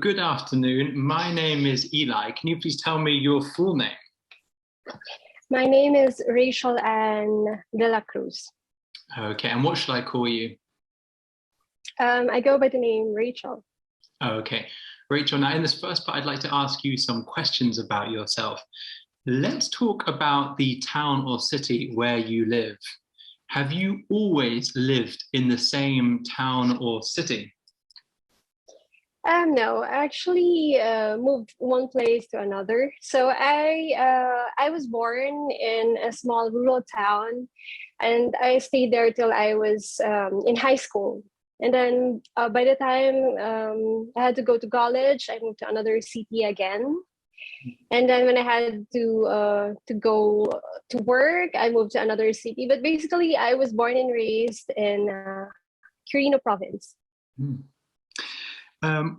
Good afternoon. My name is Eli. Can you please tell me your full name? My name is Rae Chelle de la Cruz. Okay, and what should I call you? I go by the name Rachel. Okay, Rachel, now in this first part, I'd like to ask you some questions about yourself. Let's talk about the town or city where you live. Have you always lived in the same town or city? No, I actually moved one place to another. So I was born in a small rural town, and I stayed there till I was in high school. And then by the time I had to go to college, I moved to another city again. And then when I had to go to work, I moved to another city. But basically, I was born and raised in Quirino province. Hmm.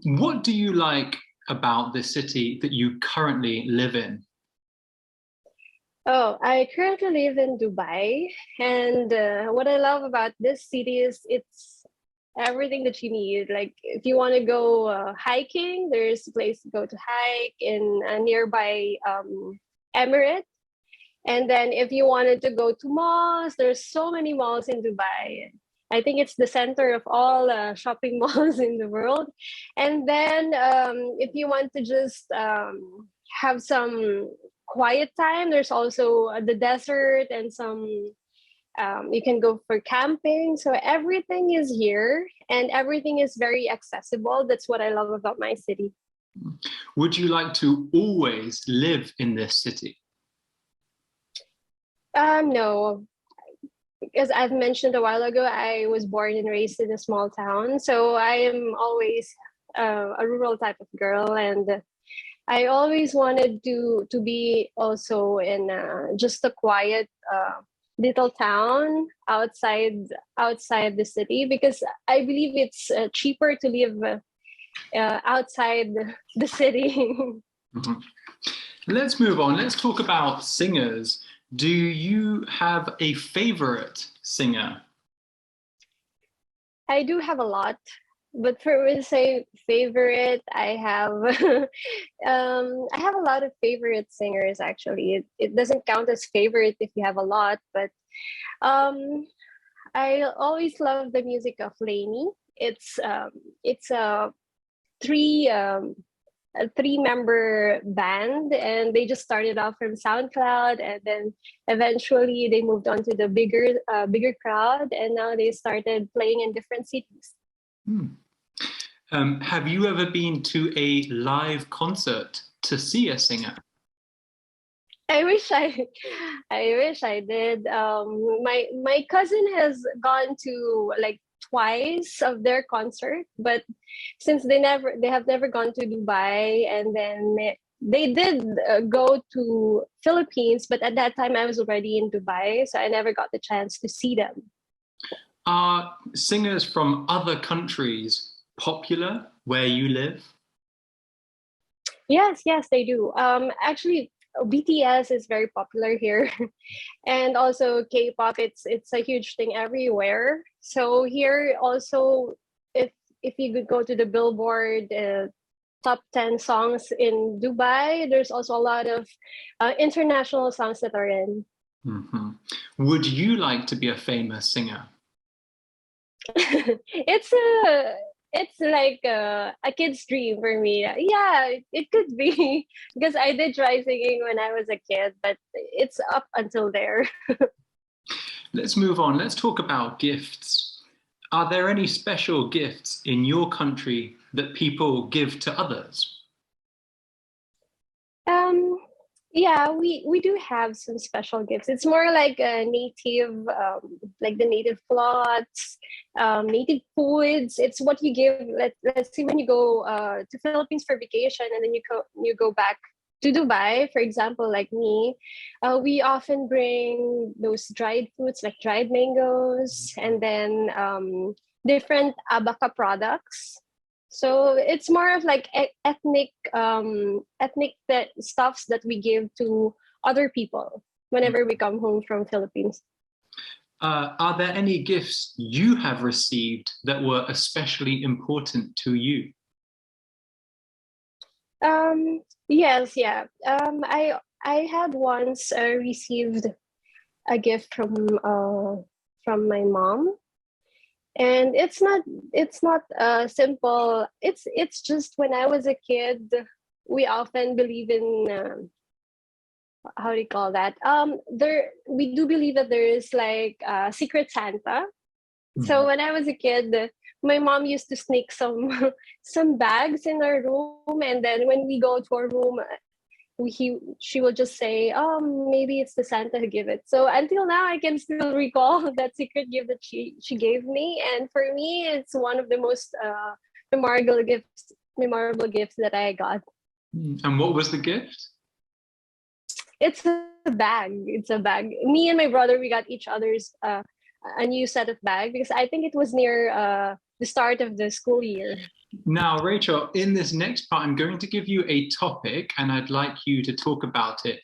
What do you like about the city that you currently live in? Oh, I currently live in Dubai, and what I love about this city is it's everything that you need. Like if you want to go hiking, there's a place to go to hike in a nearby Emirate. And then if you wanted to go to malls, there's so many malls in Dubai. I think it's the center of all shopping malls in the world. And then if you want to just have some quiet time, there's also the desert and some, you can go for camping. So everything is here and everything is very accessible. That's what I love about my city. Would you like to always live in this city? No, because I've mentioned a while ago, I was born and raised in a small town. So I am always a rural type of girl. And I always wanted to be also in just a quiet little town outside the city, because I believe it's cheaper to live outside the city. Mhm. Let's move on. Let's talk about singers. Do you have a favorite singer? I do have a lot, but for me to say favorite, I have a lot of favorite singers actually. It doesn't count as favorite if you have a lot, but um, I always love the music of Lainey. It's three um, a three-member band, and they just started off from SoundCloud, and then eventually they moved on to the bigger crowd, and now they started playing in different cities. Hmm. Have you ever been to a live concert to see a singer? I wish I wish I did. My cousin has gone to like twice of their concert, but since they have never gone to Dubai, and then they did go to Philippines, but at that time I was already in Dubai, so I never got the chance to see them. Are singers from other countries popular where you live? Yes, they do. Actually, BTS is very popular here, and also K-pop. It's a huge thing everywhere. So here also, if you could go to the Billboard top 10 songs in Dubai, there's also a lot of international songs that are in. Mhm. Would you like to be a famous singer? It's like a kid's dream for me. Yeah, it could be because I did try singing when I was a kid, but it's up until there. Let's move on. Let's talk about gifts. Are there any special gifts in your country that people give to others? Um, yeah, we do have some special gifts. It's more like a native, like the native cloths, native foods. It's what you give. Let's see, when you go to Philippines for vacation, and then you go back to Dubai, for example, like me, we often bring those dried fruits like dried mangoes, and then different abaca products. So it's more of like ethnic that stuffs that we give to other people whenever we come home from Philippines. Are there any gifts you have received that were especially important to you? Yes, yeah. I had once received a gift from my mom, and it's not simple. It's just when I was a kid, we often believe in how do you call that? There we do believe that there is like Secret Santa. So Mhm. when I was a kid, my mom used to sneak some some bags in our room, and then when we go to our room, she will just say, maybe it's the Santa who gave it. So until now, I can still recall that secret gift that she gave me, and for me, it's one of the most memorable gifts that I got. And what was the gift? It's a bag. It's a bag. Me and my brother, we got each other's a new set of bag because I think it was near the start of the school year. Now, Rachel, in this next part, I'm going to give you a topic and I'd like you to talk about it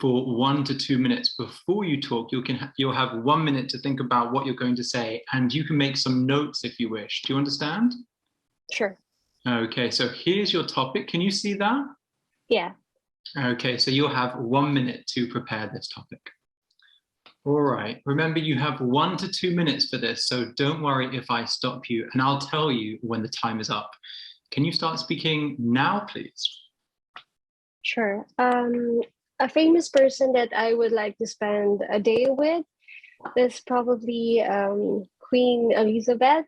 for 1 to 2 minutes. Before you talk, you'll have 1 minute to think about what you're going to say and you can make some notes if you wish. Do you understand? Sure. Okay, so here's your topic. Can you see that? Yeah. Okay, so you'll have 1 minute to prepare this topic. All right, remember you have 1 to 2 minutes for this, so don't worry if I stop you and I'll tell you when the time is up. Can you start speaking now, please? Sure. A famous person that I would like to spend a day with is probably Queen Elizabeth.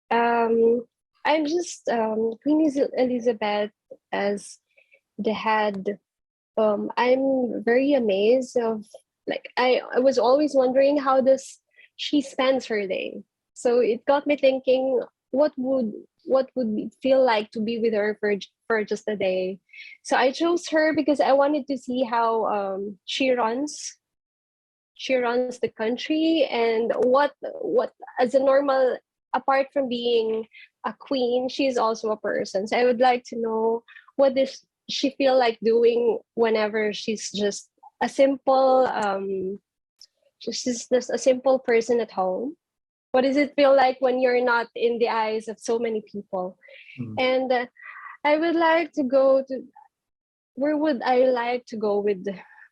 Um, I'm just Elizabeth as the head. I'm very amazed of like I was always wondering how does she spends her day. So it got me thinking, what would what would it feel like to be with her for just a day. So I chose her because I wanted to see how she runs the country, and what as a normal, apart from being a queen, she's also a person. So I would like to know what does she feel like doing whenever she's just a simple she's just a simple person at home. What does it feel like when you're not in the eyes of so many people? Mm. And I would like to go to where would I like to go with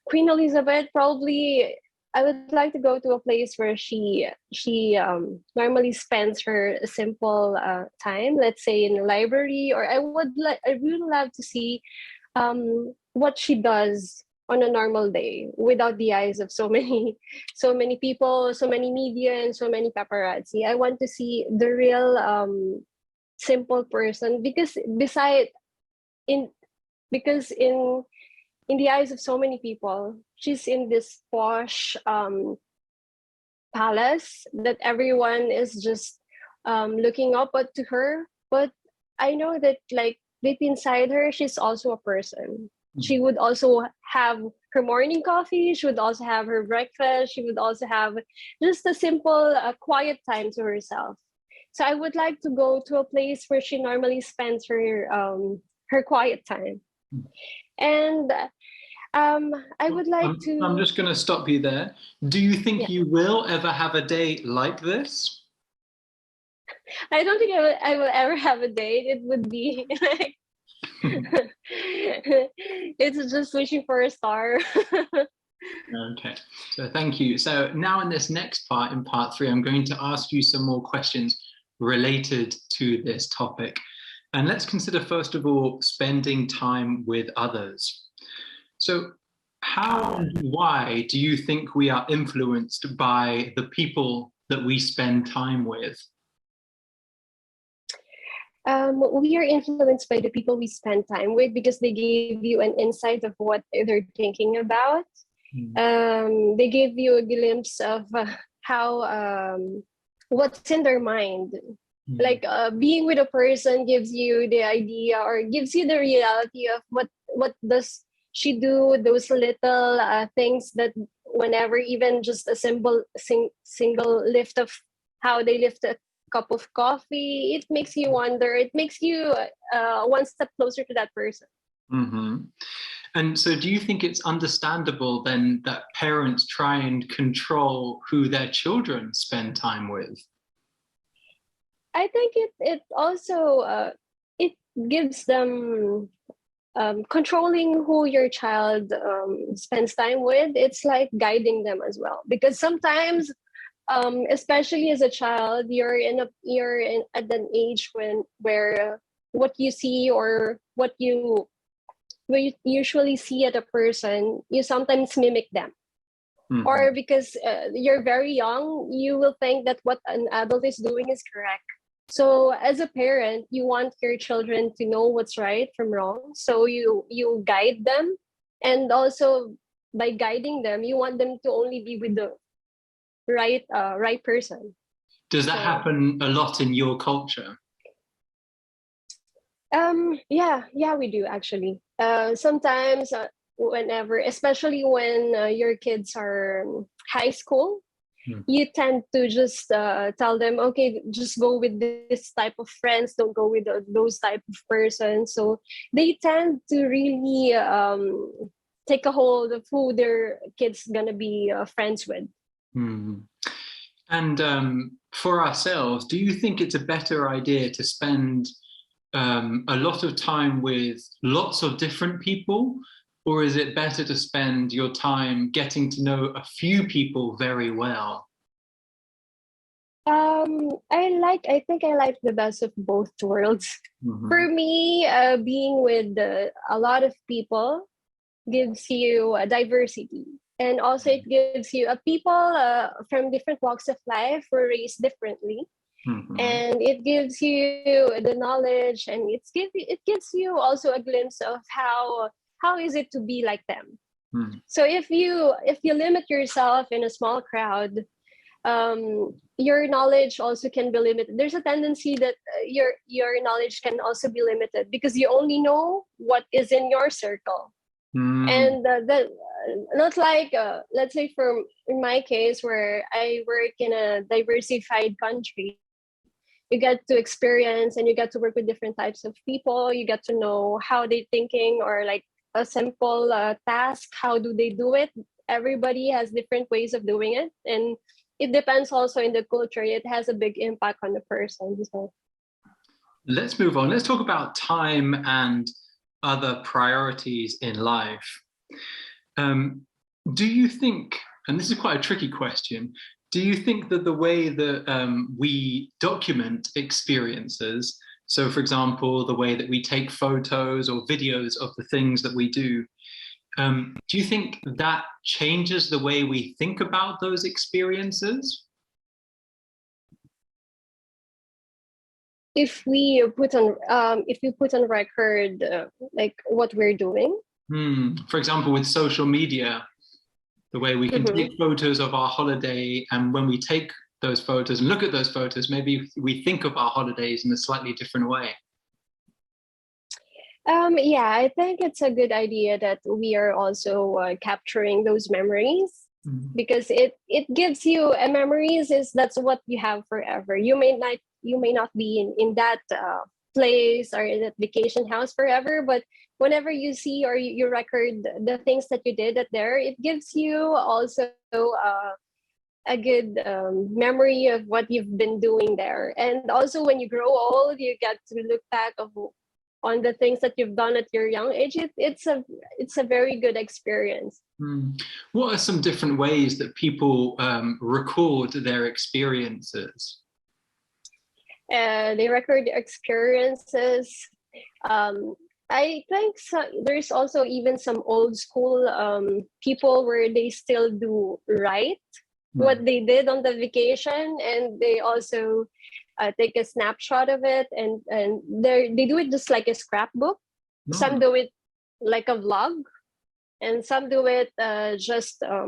Queen Elizabeth? Probably I would like to go to a place where she normally spends her simple time. Let's say in a library, or I really love to see what she does on a normal day without the eyes of so many so many people, so many media, and so many paparazzi. I want to see the real simple person, because in in the eyes of so many people, she's in this posh palace that everyone is just looking up to her. But I know that, like, deep inside her, she's also a person. She would also have her morning coffee. She would also have her breakfast. She would also have just a simple, quiet time to herself. So I would like to go to a place where she normally spends her quiet time. And I would like I'm to, just going to stop you there. Do you think yeah. you will ever have a day like this? I don't think I will ever have a date. It would be like it's just wishing for a star. Okay, so thank you. So now in this next part, in part three, I'm going to ask you some more questions related to this topic. And let's consider, first of all, spending time with others. So how and why do you think we are influenced by the people that we spend time with? We are influenced by the people we spend time with because they give you an insight of what they're thinking about. Mm. They give you a glimpse of how what's in their mind. Mm. Like being with a person gives you the idea, or gives you the reality of what does she do, those little things that whenever even just a single lift of how they lift a cup of coffee, it makes you wonder, it makes you one step closer to that person. Mm-hmm. And so do you think it's understandable then that parents try and control who their children spend time with? I think it also it gives them controlling who your child spends time with. It's like guiding them as well, because sometimes, especially as a child, you're at an age where what you see or what you usually see at a person, you sometimes mimic them. Mhm. Or because you're very young, you will think that what an adult is doing is correct. So as a parent, you want your children to know what's right from wrong. So you guide them, and also by guiding them, you want them to only be with the right person. Does that So happen a lot in your culture? yeah, we do actually. Sometimes, whenever, especially when your kids are high school, Hmm. you tend to just tell them, okay, just go with this type of friends, don't go with those type of persons. So they tend to really take a hold of who their kids gonna be friends with. Hmm. And for ourselves, do you think it's a better idea to spend a lot of time with lots of different people, or is it better to spend your time getting to know a few people very well? I think I like the best of both worlds. Mhm. For me, being with a lot of people gives you a diversity, and also it gives you a people from different walks of life were raised differently, Mhm. and it gives you the knowledge, and it gives you also a glimpse of how is it to be like them. Mhm. So if you limit yourself in a small crowd, your knowledge also can be limited. There's a tendency that your knowledge can also be limited because you only know what is in your circle. Mhm. And that not like let's say, for in my case, where I work in a diversified country, you get to experience and you get to work with different types of people. You get to know how they thinking, or like a simple task, how do they do it. Everybody has different ways of doing it, and it depends also in the culture. It has a big impact on the person. So Let's move on. Let's talk about time and other priorities in life. Um, do you think, and this is quite a tricky question, do you think that the way that we document experiences, so for example, the way that we take photos or videos of the things that we do you think that changes the way we think about those experiences? if we put on record like what we're doing. For example, with social media, the way we can Mhm. take photos of our holiday, and when we take those photos and look at those photos, maybe we think of our holidays in a slightly different way. Yeah, I think it's a good idea that we are also capturing those memories, Mm. because it gives you a memories is that's what you have forever. You may not be in that place or in that vacation house forever, but whenever you see or you record the things that you did at there, it gives you also a good memory of what you've been doing there. And also when you grow old, you get to look back on the things that you've done at your young age. It's a very good experience. Mm. What are some different ways that people record their experiences? They record experiences. um, I think there's also even some old school people where they still do write what Mm. they did on the vacation, and they also take a snapshot of it, and they do it just like a scrapbook. Some No. do it like a vlog, and some do it just a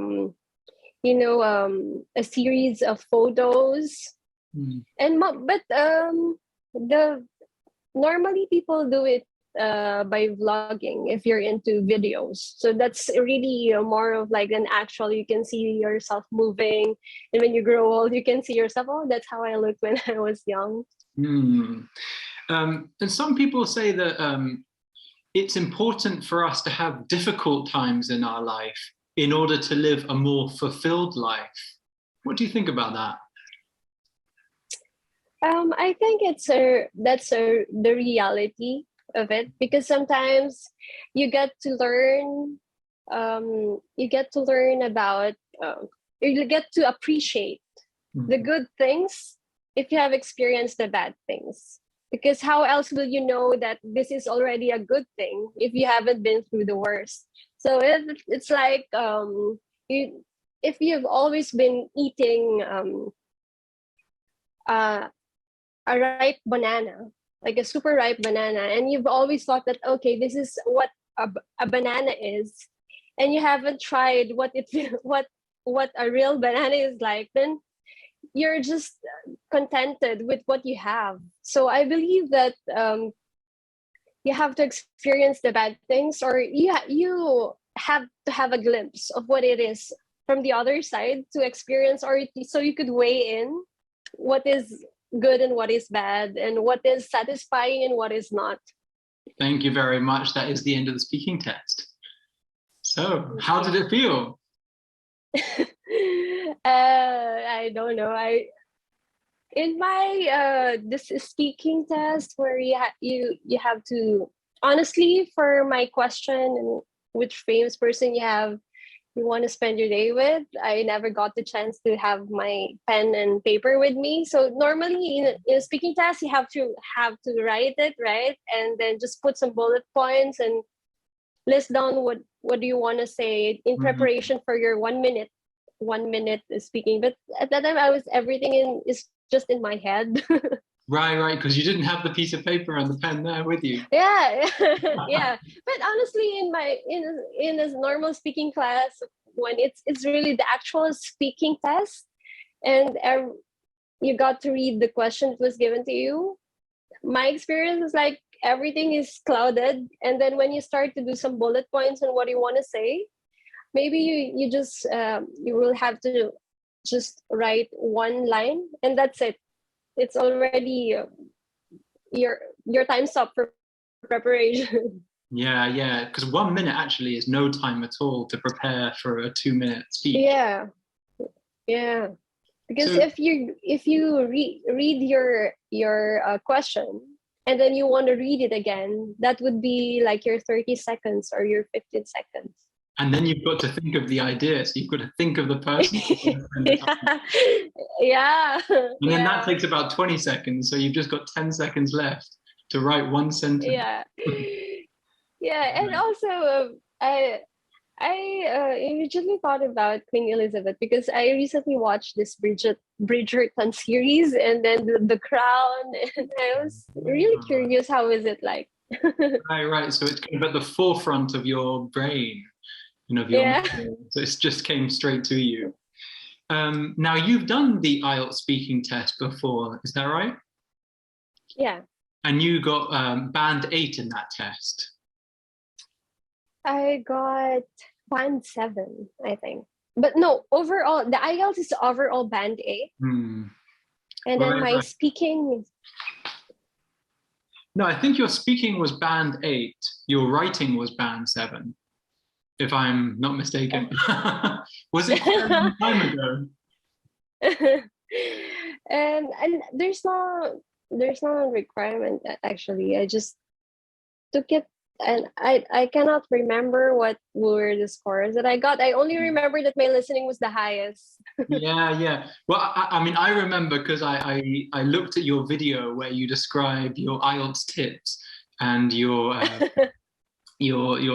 series of photos. Mm. But the normally people do it by vlogging if you're into videos. So that's really more of like an actual, you can see yourself moving. And when you grow old, you can see yourself, oh, that's how I looked when I was young. Mm. And some people say that it's important for us to have difficult times in our life in order to live a more fulfilled life. What do you think about that? I think that's the reality. of it, because sometimes you get to learn about you get to appreciate the good things if you have experienced the bad things, because how else will you know that this is already a good thing if you haven't been through the worst? So it's like if you've always been eating a ripe banana, like a super ripe banana, and you've always thought that, okay, this is what a banana is, and you haven't tried what it what a real banana is like, then you're just contented with what you have. So I believe that you have to experience the bad things, or you have to have a glimpse of what it is from the other side to experience, or so you could weigh in what is good and what is bad, and what is satisfying and what is not. Thank you very much. That is the end of the speaking test. So, how did it feel? I don't know. In my this speaking test where you have to, honestly, for my question, which famous person you want to spend your day with, I never got the chance to have my pen and paper with me. So normally in a speaking test, you have to write it, right? And then just put some bullet points and list down what do you want to say in preparation for your 1 minute speaking. But at that time, everything is just in my head. Right, because you didn't have the piece of paper and the pen there with you. Yeah, yeah. But honestly, in a normal speaking class, when it's really the actual speaking test, and you got to read the question that was given to you, my experience is like everything is clouded, and then when you start to do some bullet points on what you want to say, maybe you just you will have to just write one line, and that's it. It's already your time's up for preparation. Yeah, because 1 minute actually is no time at all to prepare for a 2-minute speech. Yeah. Because So, if you read your question, and then you want to read it again, that would be like your 30 seconds or your 15 seconds. and then you've got to think of the idea. So you've got to think of the person. Yeah. And then that takes about 20 seconds. So you've just got 10 seconds left to write one sentence. Yeah. Yeah. And also, I originally thought about Queen Elizabeth because I recently watched this Bridgerton series, and then the Crown, and I was really curious, how is it like? Right. So it's kind of at the forefront of your brain, of your mind. So it just came straight to you. Now you've done the IELTS speaking test before, is that right? Yeah. And you got band 8 in that test. I got band 7, I think. But no, overall, the IELTS is overall band 8. And then my speaking... No, I think your speaking was band 8. Your writing was band 7, if I'm not mistaken. Was it quite a long time ago? And there's no requirement, actually. I just took it, and I cannot remember what were the scores that I got. I only remember that my listening was the highest. Yeah. Well, I mean, I remember because I looked at your video where you described your IELTS tips and your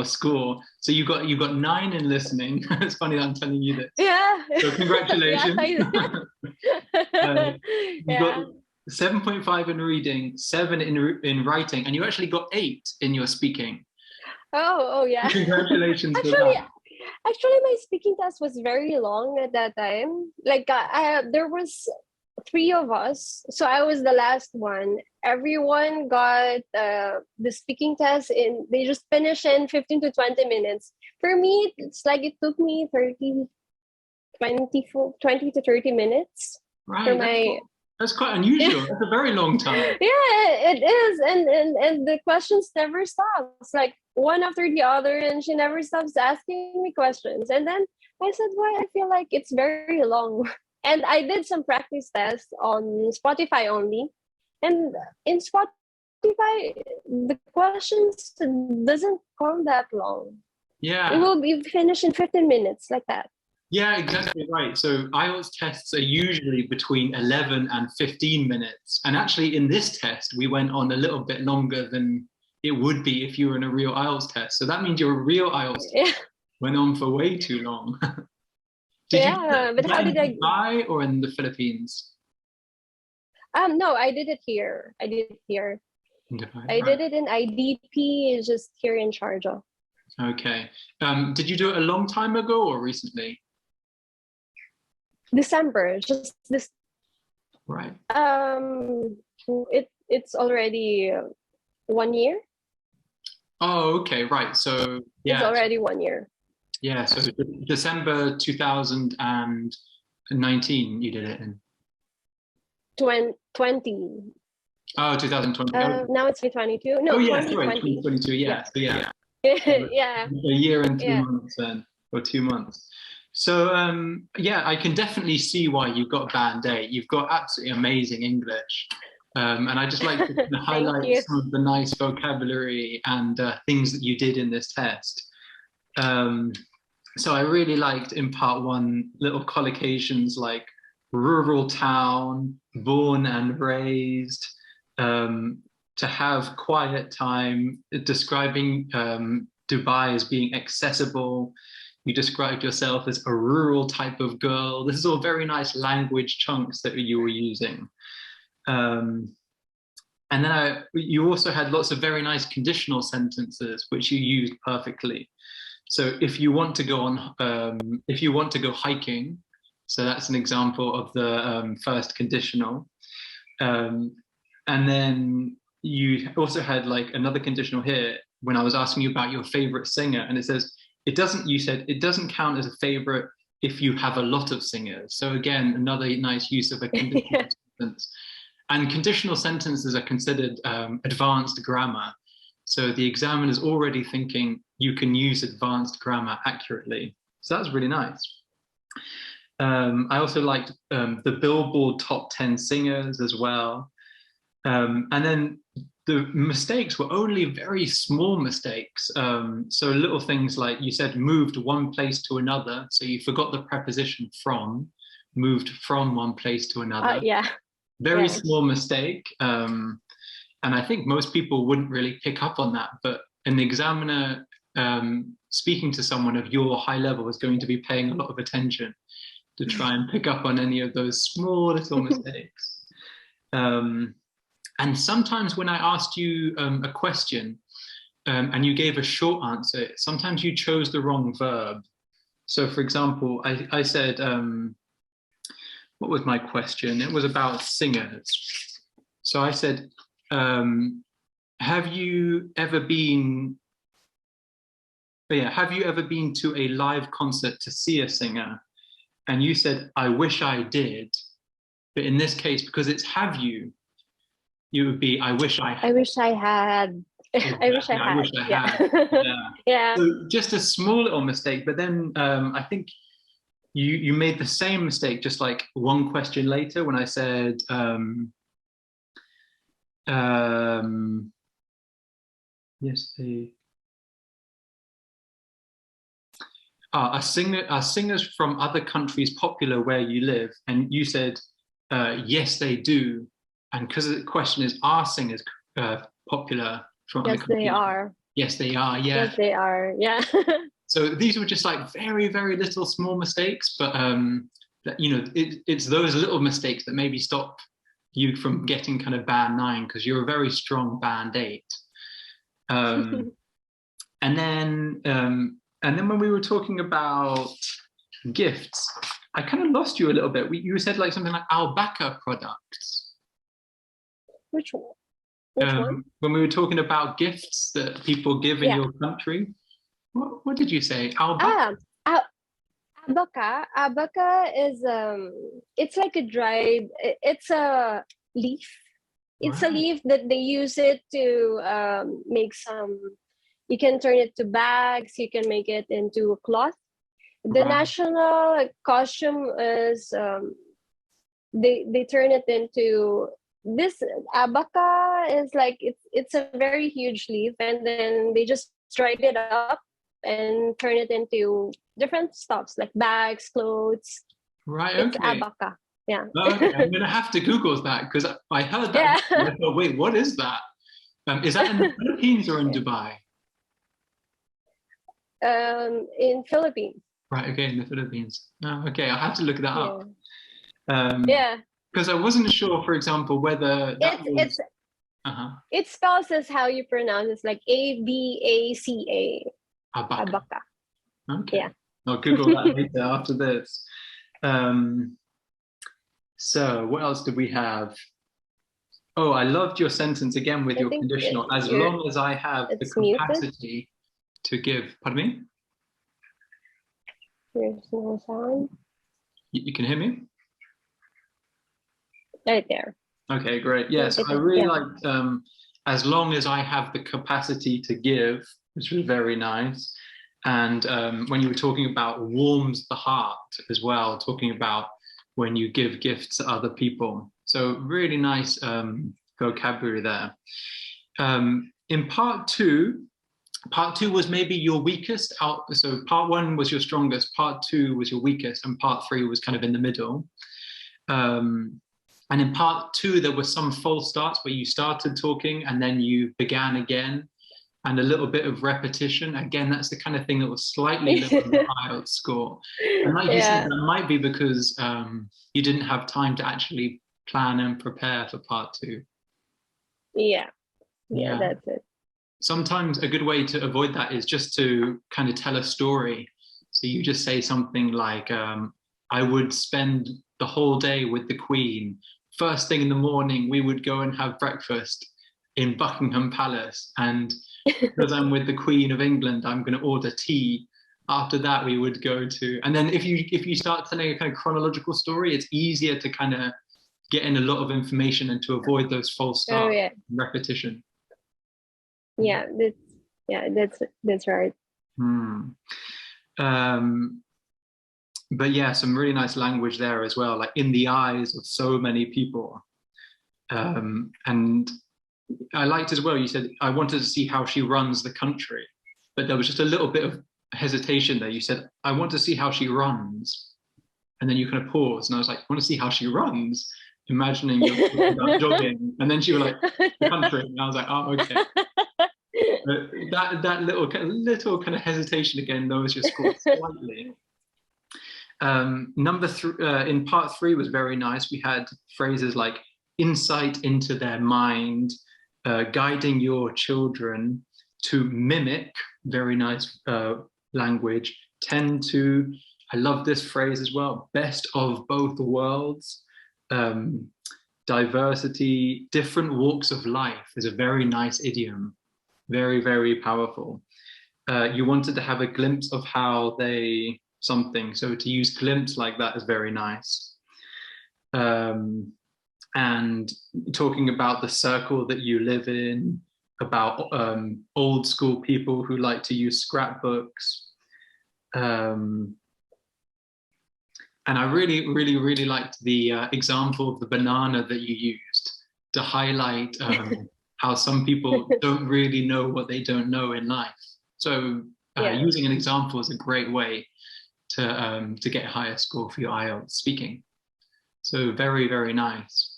score. So you got 9 in listening. It's funny that I'm telling you this. Yeah. So congratulations. Yeah. You got 7.5 in reading, 7 in writing, and you actually got 8 in your speaking. Oh yeah. Congratulations for that. Actually, my speaking test was very long at that time. Like there was 3 of us, so I was the last one. Everyone got the speaking test they just finished in 15 to 20 minutes. For me, it's like it took me 20 to 30 minutes. Right. That's quite unusual. That's a very long time. Yeah, it is. And the questions never stop. It's like one after the other, and she never stops asking me questions. And then I said, why I feel like it's very long. And I did some practice tests on Spotify only. And in Spotify, the questions doesn't come that long. It Yeah. will be finished in 15 minutes, like that. Yeah, exactly right. So IELTS tests are usually between 11 and 15 minutes. And actually in this test, we went on a little bit longer than it would be if you were in a real IELTS test. So that means your real IELTS test went on for way too long. Did you do But how that in did I? Dubai or in the Philippines? No, I did it here. I did it here. In Dubai, I right. did it in IDP, just here in Sharjah. Okay. Did you do it a long time ago or recently? December, just this. Right. It's already 1 year. Oh, okay, right. So It's yeah, already 1 year. yeah. So December 2019, you did it in. 2020. Oh, 2020. Oh, Now it's 2022. oh No, yeah, sorry, 2020. 2022. Yeah. Yeah, so yeah, Yeah. a year and three Yeah. months then, or 2 months. So yeah, I can definitely see why you've got band A. You've got absolutely amazing English. And I just like to Thank highlight you. some of the nice vocabulary and things that you did in this test. So I really liked in part one little collocations like rural town, born and raised, to have quiet time, describing Dubai as being accessible. You described yourself as a rural type of girl. This is all very nice language chunks that you were using. And then you also had lots of very nice conditional sentences, which you used perfectly. So if you want to go if you want to go hiking, so that's an example of the first conditional. And then you also had like another conditional here when I was asking you about your favorite singer, and it says, you said it doesn't count as a favorite if you have a lot of singers. So again, another nice use of a conditional sentence. And conditional sentences are considered advanced grammar. So the examiner is already thinking you can use advanced grammar accurately. So that's really nice. I also liked the Billboard top 10 singers as well. And then the mistakes were only very small mistakes. So little things like you said moved one place to another. So you forgot the preposition from, moved from one place to another. Yeah. Very small mistake. And I think most people wouldn't really pick up on that, but an examiner speaking to someone of your high level is going to be paying a lot of attention to try and pick up on any of those small little mistakes. And sometimes when I asked you a question and you gave a short answer, sometimes you chose the wrong verb. So for example, I said, what was my question? It was about singers. So I said, have you ever been to a live concert to see a singer? And you said, I wish I did. But in this case, because it's have you, you would be, I wish I had. I wish I had. I wish I had. I wish I had. Yeah. Yeah. So just a small little mistake, but then I think you made the same mistake just like one question later when I said, yes, are singers from other countries popular where you live? And you said, yes, they do. And because the question is, are singers popular from other countries? Yes, they are. Yes, they are. Yeah. Yes, they are. Yeah. So these were just like very, very little small mistakes, but it's those little mistakes that maybe stop you from getting kind of band 9 because you're a very strong band 8. And then when we were talking about gifts, I kind of lost you a little bit. You said like something like alpaca products. Which one? Which one? When we were talking about gifts that people give in your country, what did you say? Alpaca? Abaca is it's like a dried. It's a leaf. It's a leaf that they use it to make some. You can turn it to bags. You can make it into cloth. The national costume is they turn it into this abaca is like it's a very huge leaf, and then they just dried it up and turn it into different stuffs like bags, clothes. Right. It's Okay. abaca. Yeah. Okay. I'm gonna have to Google that because I heard that Yeah. and I thought, wait, what is that? Is that in the Philippines or in Yeah. Dubai? In Philippines. Right. Okay, in the Philippines. Oh, okay, I'll have to look that Yeah. up. Um, Yeah. because I wasn't sure, for example, whether that It's was. Uh-huh. it spells as how you pronounce it. It's like ABACA. Abaca. Abaca. Okay. Yeah. I'll Google that later after this. Um, so what else did we have? Oh, I loved your sentence again with I your think conditional. As you're long as I have the it's muted. capacity to give, pardon me? There's no sound. You can hear me? Right there. Okay, great. Yes, It I is, really yeah. liked as long as I have the capacity to give, which was very nice. And when you were talking about warms the heart as well, talking about when you give gifts to other people. So really nice vocabulary there. In part two was maybe your weakest out. So part one was your strongest, part two was your weakest, and part three was kind of in the middle. Um, and in part two, there were some false starts where you started talking and then you began again, and a little bit of repetition. Again, that's the kind of thing that was slightly lower on the IELTS score. And like you said, Yeah. that might be because you didn't have time to actually plan and prepare for part two. Yeah. Yeah, Yeah. that's it. Sometimes a good way to avoid that is just to kind of tell a story. So you just say something like, I would spend the whole day with the Queen. First thing in the morning, we would go and have breakfast in Buckingham Palace. And because I'm with the Queen of England, I'm going to order tea. After that, we would go to, and then if you start telling a kind of chronological story, it's easier to kind of get in a lot of information and to avoid those false Oh starts yeah. and repetition. Yeah, that's right. Hmm. Um, but yeah, some really nice language there as well, like in the eyes of so many people. And I liked as well, you said, I wanted to see how she runs the country, but there was just a little bit of hesitation there. You said, I want to see how she runs. And then you kind of paused, and I was like, I want to see how she runs, imagining you're talking about jogging. And then she was like, the country. And I was like, oh, okay. But that little kind of hesitation again lowers your score slightly. Number three in part three was very nice. We had phrases like insight into their mind, guiding your children to mimic, very nice language, tend to, I love this phrase as well, best of both worlds, um, diversity, different walks of life is a very nice idiom, very, very powerful. You wanted to have a glimpse of how they something. So to use glimpse like that is very nice. And talking about the circle that you live in, about old school people who like to use scrapbooks. And I really, really, really liked the example of the banana that you used to highlight how some people don't really know what they don't know in life. So Yeah. using an example is a great way to get a higher score for your IELTS speaking. So very, very nice.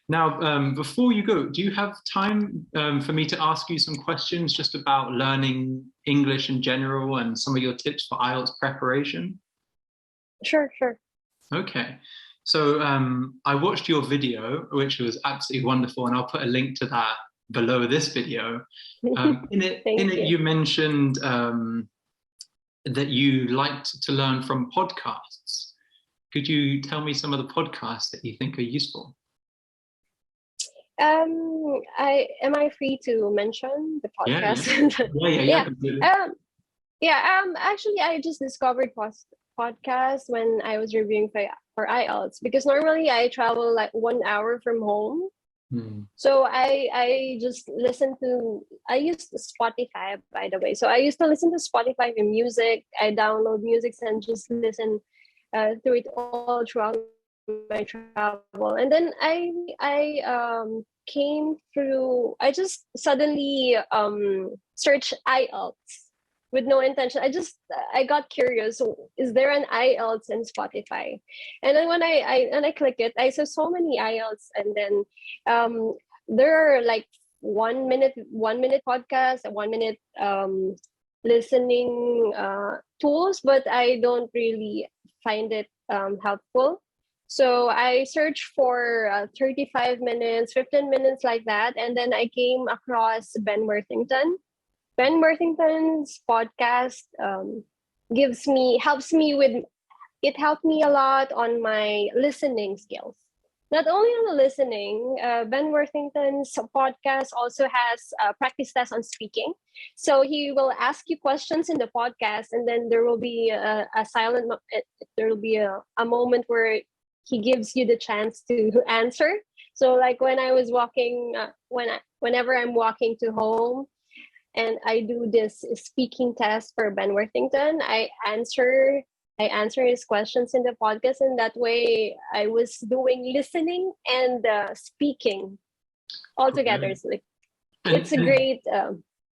Now, before you go, do you have time for me to ask you some questions just about learning English in general and some of your tips for IELTS preparation? Sure, sure. Okay. So I watched your video, which was absolutely wonderful, and I'll put a link to that below this video. In it, Thank you. you mentioned that you liked to learn from podcasts. Could you tell me some of the podcasts that you think are useful? Am I free to mention the Yeah, podcast? yeah, Yeah. completely. Actually, I just discovered podcast when I was reviewing for IELTS, because normally I travel like 1 hour from home. So I just listen to, I use Spotify, by the way. So I used to listen to Spotify and music. I download music and just listen through it all throughout my travel. And then came through. I just suddenly searched IELTS with no intention. I got curious. So is there an IELTS in Spotify? And then when I click it, I saw so many IELTS, and then there are like 1 minute podcast, a 1 minute listening tools, but I don't really find it helpful. So I searched for 35 minutes, 15 minutes like that. And then I came across Ben Worthington. Ben Worthington's podcast helped me a lot on my listening skills. Not only on the listening, Ben Worthington's podcast also has a practice test on speaking. So he will ask you questions in the podcast, and then there will be there will be a moment where he gives you the chance to answer. So like when I was walking, whenever I'm walking to home, and I do this speaking test for Ben Worthington, I answer his questions in the podcast, and that way I was doing listening and speaking all together. So like, it's a great.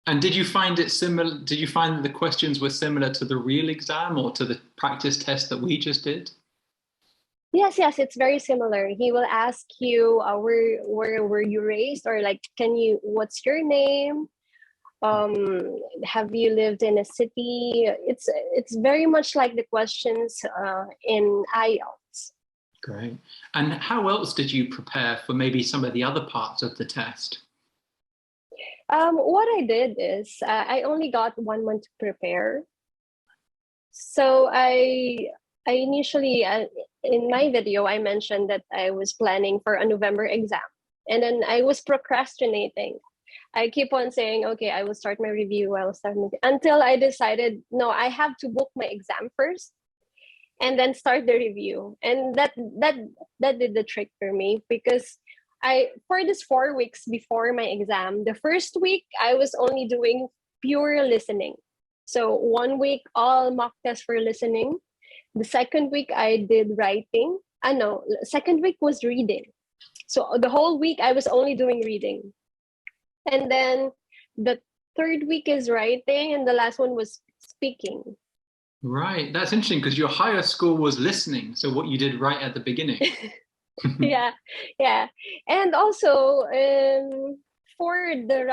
And did you find it similar? Did you find that the questions were similar to the real exam or to the practice test that we just did? Yes, it's very similar. He will ask you, where were you raised, or like, what's your name? Have you lived in a city? It's very much like the questions in IELTS. Great. And how else did you prepare for maybe some of the other parts of the test? What I did is I only got 1 month to prepare. So I initially in my video I mentioned that I was planning for a November exam, and then I was procrastinating. I keep on saying, okay, I will start my review, until I decided, no, I have to book my exam first and then start the review. And that did the trick for me, because for this 4 weeks before my exam, the first week I was only doing pure listening. So 1 week, all mock tests for listening. The second week I did writing. No, second week was reading. So the whole week I was only doing reading. And then the third week is writing, and the last one was speaking. Right. That's interesting, because your higher score was listening. So what you did right at the beginning. Yeah. And also for the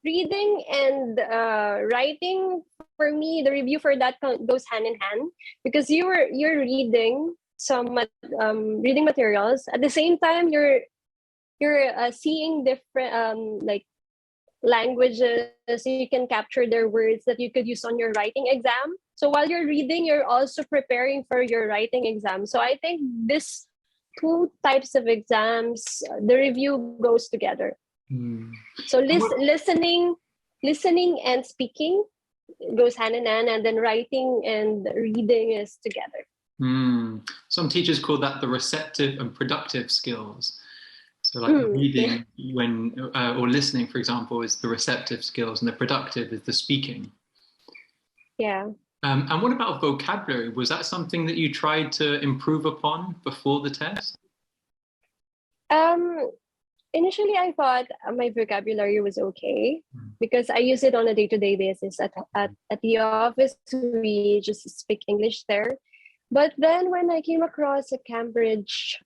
reading and writing, for me, the review for that goes hand in hand, because you're reading some reading materials at the same time you're seeing different like languages, so you can capture their words that you could use on your writing exam. So while you're reading, you're also preparing for your writing exam. So I think this two types of exams, the review goes together. So listening and speaking goes hand in hand, and then writing and reading is together. Some teachers call that the receptive and productive skills. So like reading or listening, for example, is the receptive skills, and the productive is the speaking. Yeah. And what about vocabulary? Was that something that you tried to improve upon before the test? Initially, I thought my vocabulary was okay, because I use it on a day-to-day basis. At the office, we just speak English there. But then when I came across a Cambridge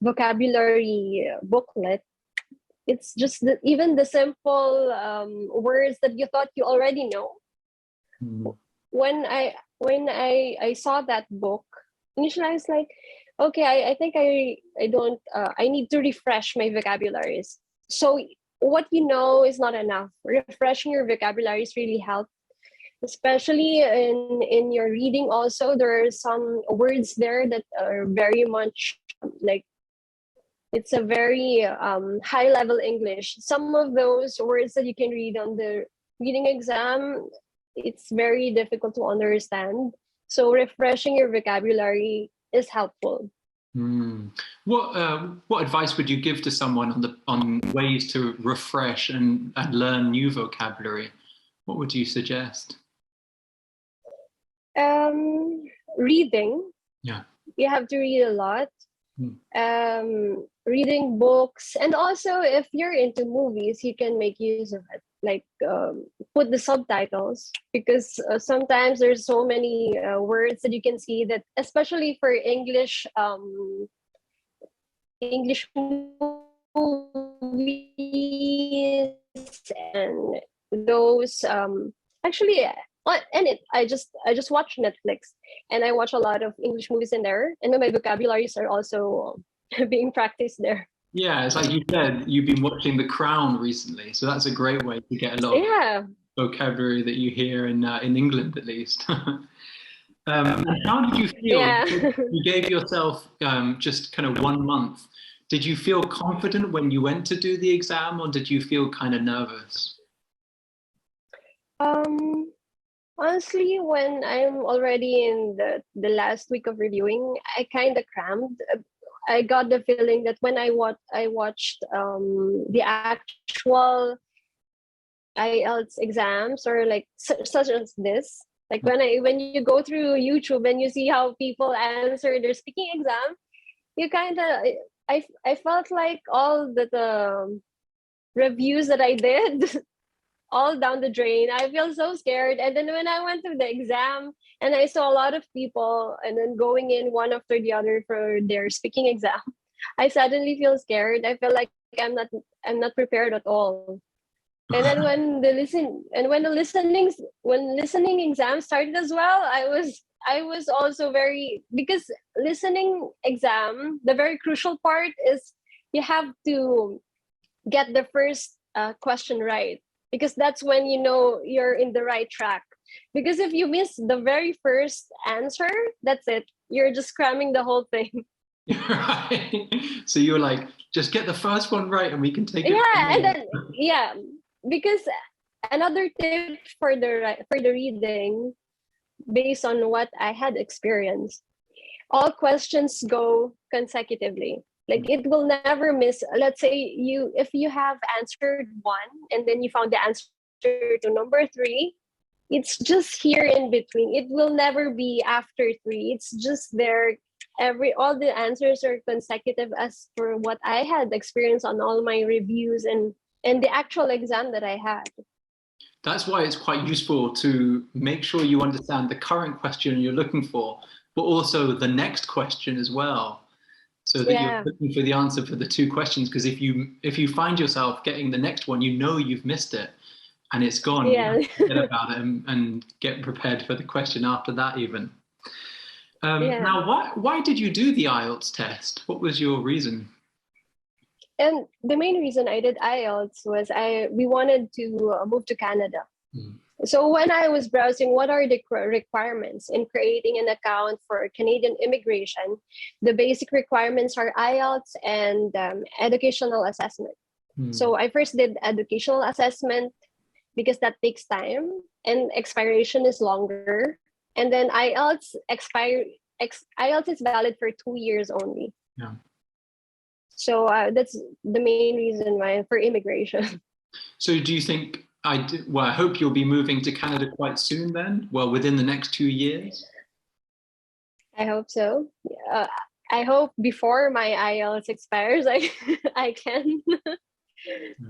vocabulary booklet, it's just even the simple words that you thought you already know. When I saw that book, initially I was like, okay, I think I need to refresh my vocabularies. So what you know is not enough. Refreshing your vocabularies really help, especially in your reading. Also, there are some words there that are very much like, it's a very high level English. Some of those words that you can read on the reading exam, it's very difficult to understand. So refreshing your vocabulary is helpful. What advice would you give to someone on ways to refresh and learn new vocabulary? What would you suggest? Reading. Yeah. You have to read a lot. Mm. Reading books, and also if you're into movies, you can make use of it, like put the subtitles, because sometimes there's so many words that you can see, that especially for English movies, and those actually and I just watch Netflix, and I watch a lot of English movies in there, and then my vocabularies are also being practiced there. Yeah, it's like you said, you've been watching The Crown recently, so that's a great way to get a lot of Yeah. vocabulary that you hear in England, at least. And how did you feel? Yeah. You gave yourself just kind of 1 month. Did you feel confident when you went to do the exam, or did you feel kind of nervous? um Honestly, when I'm already in the last week of reviewing, I kind of crammed. I got the feeling that when I watched the actual IELTS exams, or like such as this, like when you go through YouTube and you see how people answer their speaking exam, you kind of I felt like all the reviews that I did all down the drain. I feel so scared. And then when I went to the exam and I saw a lot of people and then going in one after the other for their speaking exam, I suddenly feel scared. I feel like I'm not prepared at all. And then when listening exam started as well, I was also very, because listening exam, the very crucial part is you have to get the first question right, because that's when you know you're in the right track. Because if you miss the very first answer, that's it, you're just cramming the whole thing. Right. So you were like, just get the first one right and we can take it from Yeah, and there. then yeah, because another tip for the reading, based on what I had experienced, all questions go consecutively. Like it will never miss. Let's say if you have answered one and then you found the answer to number three, it's just here in between. It will never be after three. It's just there. All the answers are consecutive, as for what I had experienced on all my reviews and the actual exam that I had. That's why it's quite useful to make sure you understand the current question you're looking for, but also the next question as well, so that you're Yeah. looking for the answer for the two questions. Because if you find yourself getting the next one, you know you've missed it and it's gone. You Yeah. have to forget about it and get prepared for the question after that even. Yeah. Now, why did you do the IELTS test? What was your reason? And the main reason I did IELTS was we wanted to move to Canada. Mm. So when I was browsing what are the requirements in creating an account for Canadian immigration, the basic requirements are IELTS and educational assessment. Mm. So I first did educational assessment because that takes time and expiration is longer. And then IELTS is valid for 2 years only. Yeah. So that's the main reason why for immigration. So do you think well, I hope you'll be moving to Canada quite soon then? Well, within the next 2 years? I hope so. I hope before my IELTS expires, I can,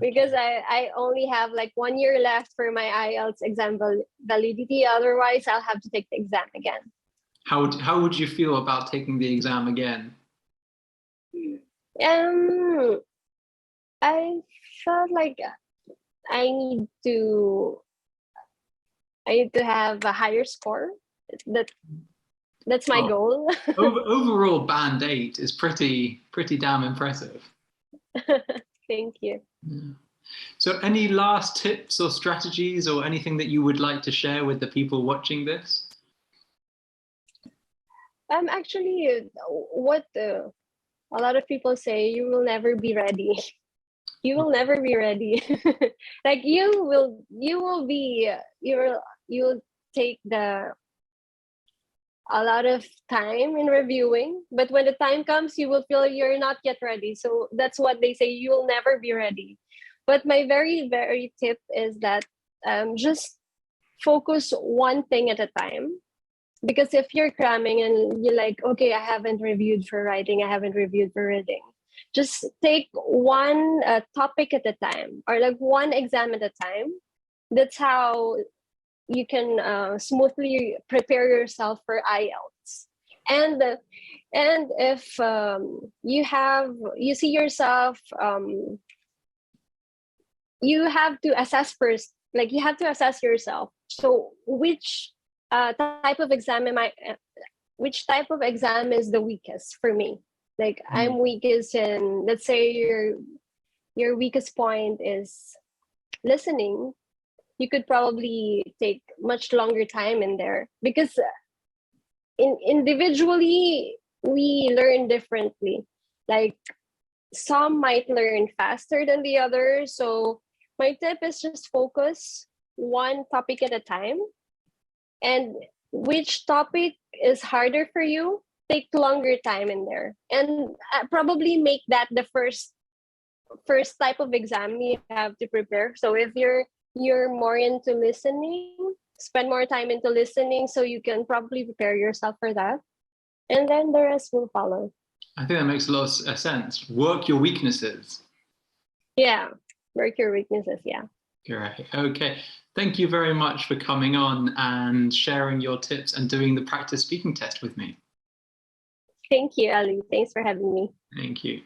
because I only have like 1 year left for my IELTS exam validity. Otherwise, I'll have to take the exam again. How would you feel about taking the exam again? Um, I felt like I need to I need to have a higher score. That that's my Well, goal. overall, band 8 is pretty damn impressive. Thank you. Yeah. So any last tips or strategies or anything that you would like to share with the people watching this? Actually, what a lot of people say, you will never be ready. You will never be ready. Like you will be, you'll take a lot of time in reviewing, but when the time comes, you will feel you're not yet ready. So that's what they say, you will never be ready. But my very, very tip is that just focus one thing at a time. Because if you're cramming and you're like, okay, I haven't reviewed for writing, I haven't reviewed for reading, just take one topic at a time, or like one exam at a time. That's how you can smoothly prepare yourself for IELTS. And if you see yourself, you have to assess first. Like you have to assess yourself. So which type of exam am I? Which type of exam is the weakest for me? Like I'm weakest in, let's say your weakest point is listening. You could probably take much longer time in there, because individually we learn differently. Like some might learn faster than the others. So my tip is just focus one topic at a time, and which topic is harder for you, take longer time in there, and probably make that the first type of exam you have to prepare. So if you're more into listening, spend more time into listening, so you can probably prepare yourself for that, and then the rest will follow. I think that makes a lot of sense. Work your weaknesses. Yeah, work your weaknesses. Yeah. Great. Okay. Thank you very much for coming on and sharing your tips and doing the practice speaking test with me. Thank you, Ali. Thanks for having me. Thank you.